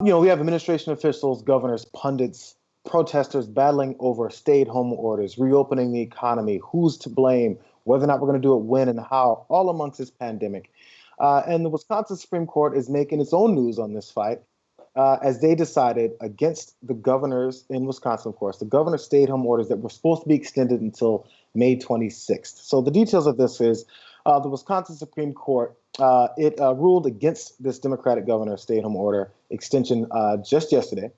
We have administration officials, governors, pundits, protesters battling over stay-at-home orders, reopening the economy, who's to blame, whether or not we're going to do it when and how, all amongst this pandemic. And the Wisconsin Supreme Court is making its own news on this fight as they decided against the governors in Wisconsin, of course, the governor's stay-at-home orders that were supposed to be extended until May 26th. So the details of this is the Wisconsin Supreme Court, it ruled against this Democratic governor's stay-at-home order extension just yesterday,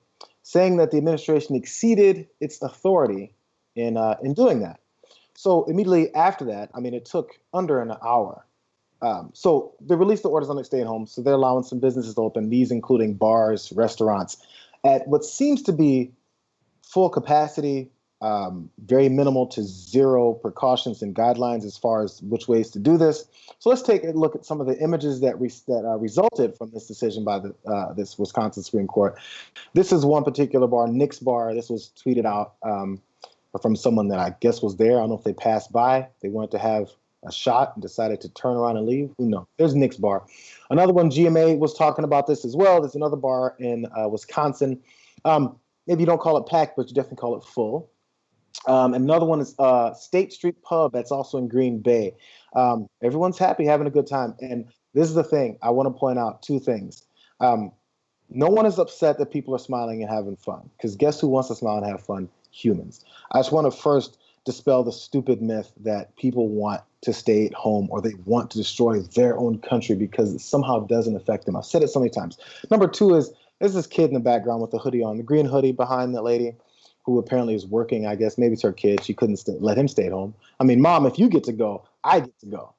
saying that the administration exceeded its authority in doing that. So immediately after that, I mean, it took under an hour. So they released the orders on the stay-at-home, so they're allowing some businesses to open, these including bars, restaurants, at what seems to be full capacity, very minimal to zero precautions and guidelines as far as which ways to do this. So let's take a look at some of the images that resulted from this decision by this Wisconsin Supreme Court. This is one particular bar, Nick's Bar. This was tweeted out from someone that I guess was there. I don't know if they passed by. They wanted to have a shot and decided to turn around and leave. Who knows? There's Nick's Bar. Another one, GMA was talking about this as well. There's another bar in Wisconsin. Maybe you don't call it packed, but you definitely call it full. Another one is State Street Pub. That's also in Green Bay. Everyone's happy, having a good time. And this is the thing. I want to point out two things. No one is upset that people are smiling and having fun, because guess who wants to smile and have fun? Humans. I just want to first dispel the stupid myth that people want to stay at home or they want to destroy their own country because it somehow doesn't affect them. I've said it so many times. Number two is there's this kid in the background with the hoodie on, the green hoodie behind that lady who apparently is working. I guess maybe it's her kid. She couldn't let him stay at home. I mean, Mom, if you get to go, I get to go.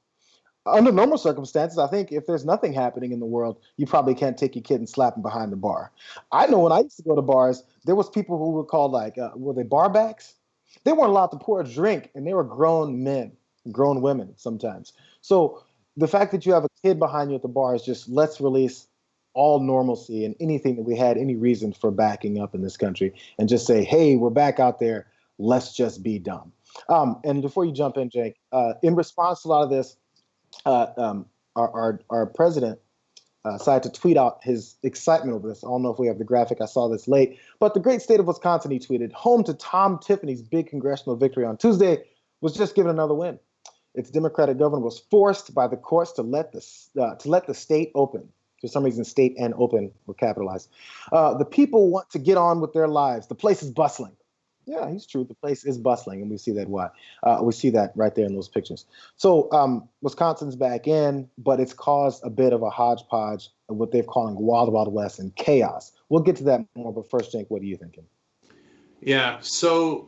Under normal circumstances, I think if there's nothing happening in the world, you probably can't take your kid and slap him behind the bar. I know when I used to go to bars, there was people who were called were they barbacks? They weren't allowed to pour a drink, and they were grown men, grown women sometimes. So the fact that you have a kid behind you at the bar is just, let's release all normalcy and anything that we had any reason for backing up in this country and just say, hey, we're back out there. Let's just be dumb. And before you jump in, Jake, in response to a lot of this, our president decided to tweet out his excitement over this. I don't know if we have the graphic. I saw this late. But the great state of Wisconsin, he tweeted, home to Tom Tiffany's big congressional victory on Tuesday, was just given another win. Its Democratic governor was forced by the courts to let the state open. For some reason, state and open were capitalized. The people want to get on with their lives. The place is bustling. Yeah, he's true. The place is bustling, and we see that we see that right there in those pictures. So Wisconsin's back in, but it's caused a bit of a hodgepodge of what they're calling Wild Wild West and chaos. We'll get to that more, but first, Cenk, what are you thinking? Yeah, so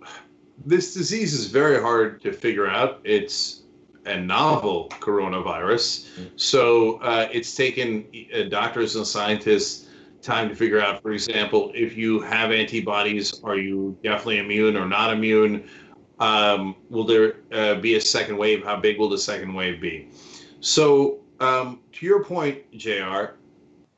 this disease is very hard to figure out. It's a novel coronavirus, so it's taken doctors and scientists time to figure out, for example, if you have antibodies, are you definitely immune or not immune? Will there be a second wave? How big will the second wave be? So to your point, Jayar,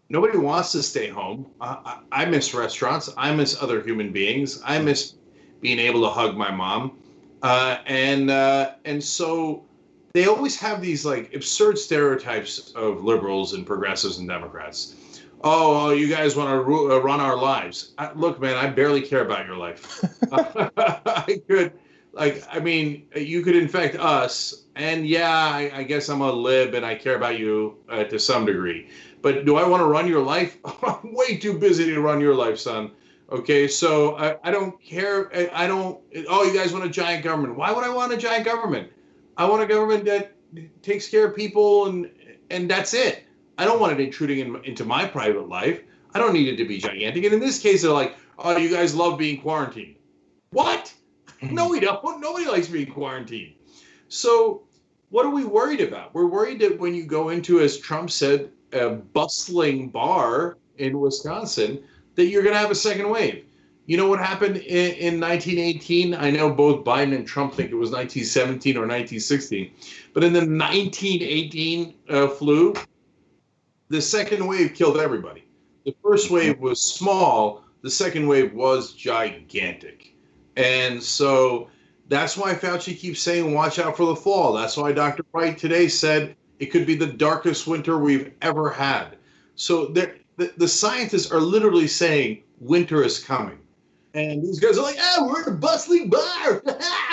nobody wants to stay home. I miss restaurants. I miss other human beings. I miss being able to hug my mom. And so they always have these like absurd stereotypes of liberals and progressives and Democrats. Oh, you guys want to run our lives. Look, man, I barely care about your life. You could infect us. And yeah, I guess I'm a lib and I care about you to some degree. But do I want to run your life? I'm way too busy to run your life, son. Okay, so I don't care. Oh, you guys want a giant government. Why would I want a giant government? I want a government that takes care of people and that's it. I don't want it intruding into my private life. I don't need it to be gigantic. And in this case, they're like, oh, you guys love being quarantined. What? No, we don't. Nobody likes being quarantined. So what are we worried about? We're worried that when you go into, as Trump said, a bustling bar in Wisconsin, that you're going to have a second wave. You know what happened in 1918? I know both Biden and Trump think it was 1917 or 1916. But in the 1918 flu, the second wave killed everybody. The first wave was small. The second wave was gigantic. And so that's why Fauci keeps saying, watch out for the fall. That's why Dr. Wright today said it could be the darkest winter we've ever had. So the scientists are literally saying winter is coming. And these guys are like, we're in a bustling bar.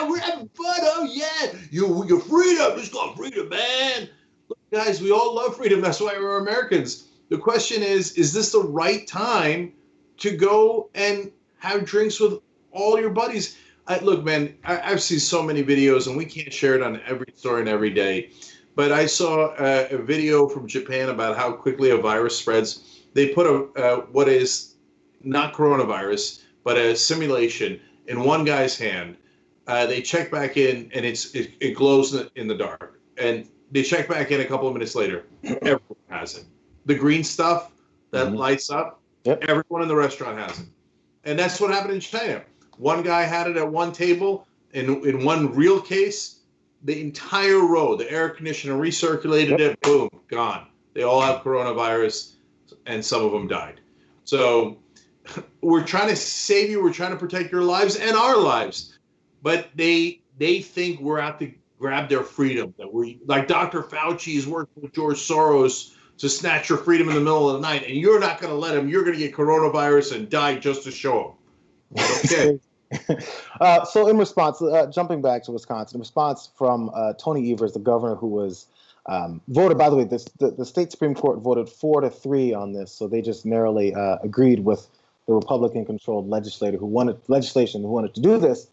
We're having fun. Oh, yeah. Your freedom. It's called freedom, man. Look, guys, we all love freedom. That's why we're Americans. The question is this the right time to go and have drinks with all your buddies? Look, man, I've seen so many videos, and we can't share it on every story and every day. But I saw a video from Japan about how quickly a virus spreads. They put what is not coronavirus, but a simulation in one guy's hand. They check back in, and it glows in the dark. And they check back in a couple of minutes later. Everyone has it. The green stuff that lights up, everyone in the restaurant has it. And that's what happened in China. One guy had it at one table. In one real case, the entire row, the air conditioner recirculated it, boom, gone. They all have coronavirus, and some of them died. So we're trying to save you. We're trying to protect your lives and our lives. But they think we're out to grab their freedom. That we, like Dr. Fauci is working with George Soros to snatch your freedom in the middle of the night, and you're not going to let him. You're going to get coronavirus and die just to show him. Okay. So in response, jumping back to Wisconsin, in response from Tony Evers, the governor who was voted, by the way, the state Supreme Court voted 4-3 on this. So they just narrowly agreed with the Republican-controlled legislation who wanted to do this.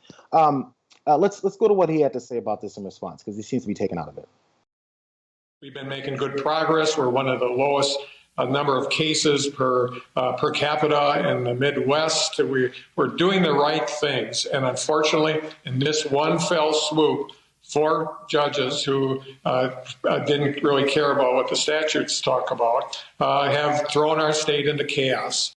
Let's go to what he had to say about this in response, because he seems to be taken out of it. We've been making good progress. We're one of the lowest number of cases per capita in the Midwest. We're doing the right things. And unfortunately, in this one fell swoop, 4 judges who didn't really care about what the statutes talk about have thrown our state into chaos.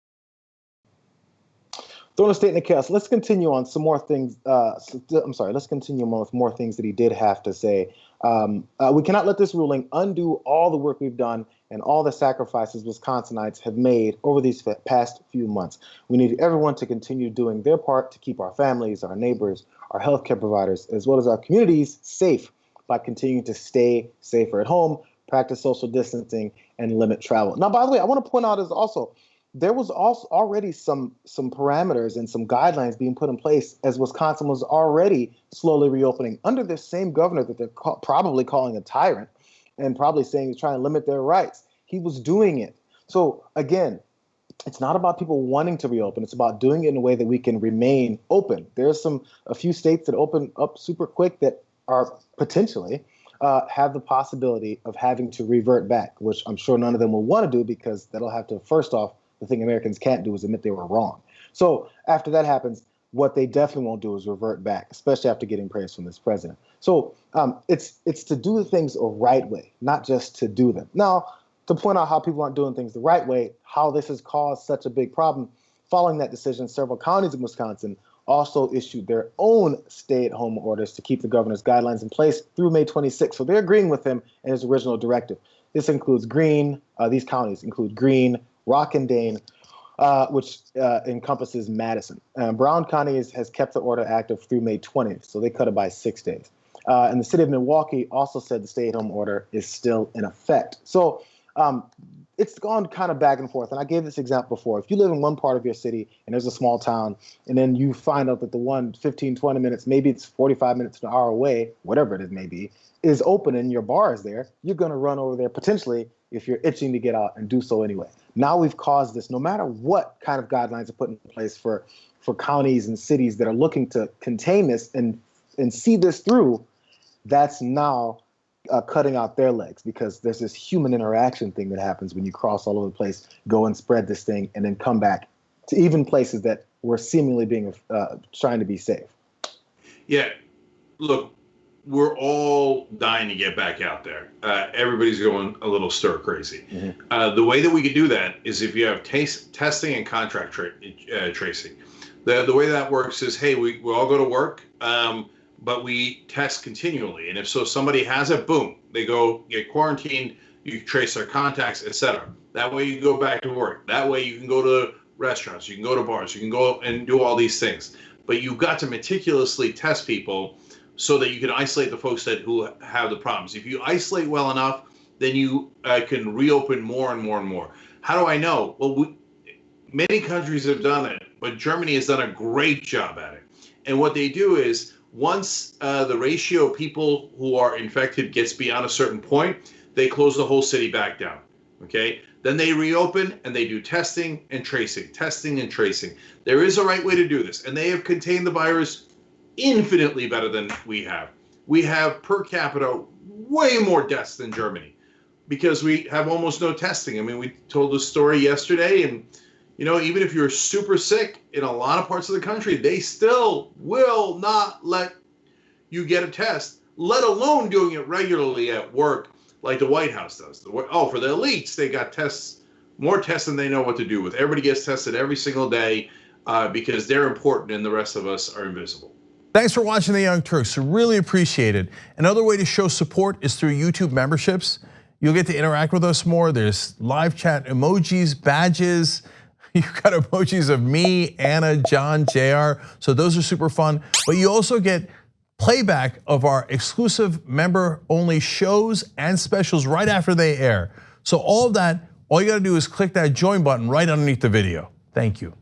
Throwing a state into chaos. Let's continue on some more things. Let's continue on with more things that he did have to say. We cannot let this ruling undo all the work we've done and all the sacrifices Wisconsinites have made over these past few months. We need everyone to continue doing their part to keep our families, our neighbors, our healthcare providers, as well as our communities safe by continuing to stay safer at home, practice social distancing, and limit travel. Now, by the way, I want to point out there was also already some parameters and some guidelines being put in place as Wisconsin was already slowly reopening under this same governor that they're probably calling a tyrant and probably saying he's trying to limit their rights. He was doing it. So again, it's not about people wanting to reopen. It's about doing it in a way that we can remain open. There's a few states that open up super quick that are potentially have the possibility of having to revert back, which I'm sure none of them will want to do, because that'll have to, first off, the thing Americans can't do is admit they were wrong. So after that happens, what they definitely won't do is revert back, especially after getting praise from this president. So it's to do things the right way, not just to do them. Now, to point out how people aren't doing things the right way, how this has caused such a big problem, following that decision, several counties in Wisconsin also issued their own stay-at-home orders to keep the governor's guidelines in place through May 26th. So they're agreeing with him in his original directive. This includes these counties include Greene, Rockandane, which encompasses Madison. Brown County has kept the order active through May 20th, so they cut it by 6 days. And the city of Milwaukee also said the stay-at-home order is still in effect. So it's gone kind of back and forth. And I gave this example before. If you live in one part of your city and there's a small town, and then you find out that the one 15, 20 minutes, maybe it's 45 minutes to an hour away, whatever it is may be, is open and your bar is there, you're going to run over there potentially if you're itching to get out and do so anyway. Now we've caused this, no matter what kind of guidelines are put in place for counties and cities that are looking to contain this and see this through, that's now cutting out their legs, because there's this human interaction thing that happens when you cross all over the place, go and spread this thing, and then come back to even places that were seemingly being trying to be safe. Yeah, look, we're all dying to get back out there. Everybody's going a little stir crazy. Mm-hmm. The way that we could do that is if you have testing and contract tracing. The way that works is, hey, we all go to work, but we test continually. And if somebody has it, boom, they go get quarantined, you trace their contacts, etc. That way you go back to work. That way you can go to restaurants, you can go to bars, you can go and do all these things. But you've got to meticulously test people so that you can isolate the folks who have the problems. If you isolate well enough, then you can reopen more and more and more. How do I know? Well, many countries have done it, but Germany has done a great job at it. And what they do is once the ratio of people who are infected gets beyond a certain point, they close the whole city back down. Okay? Then they reopen and they do testing and tracing, testing and tracing. There is a right way to do this, and they have contained the virus infinitely better than we have. We have per capita way more deaths than Germany because we have almost no testing. I mean, we told the story yesterday, and you know, even if you're super sick in a lot of parts of the country, they still will not let you get a test, let alone doing it regularly at work like the White House does. Oh, for the elites, they got tests, more tests than they know what to do with. Everybody gets tested every single day because they're important and the rest of us are invisible. Thanks for watching The Young Turks. Really appreciate it. Another way to show support is through YouTube memberships. You'll get to interact with us more. There's live chat emojis, badges. You've got emojis of me, Anna, John, Jayar. So those are super fun. But you also get playback of our exclusive member-only shows and specials right after they air. So all of that, all you gotta do is click that join button right underneath the video. Thank you.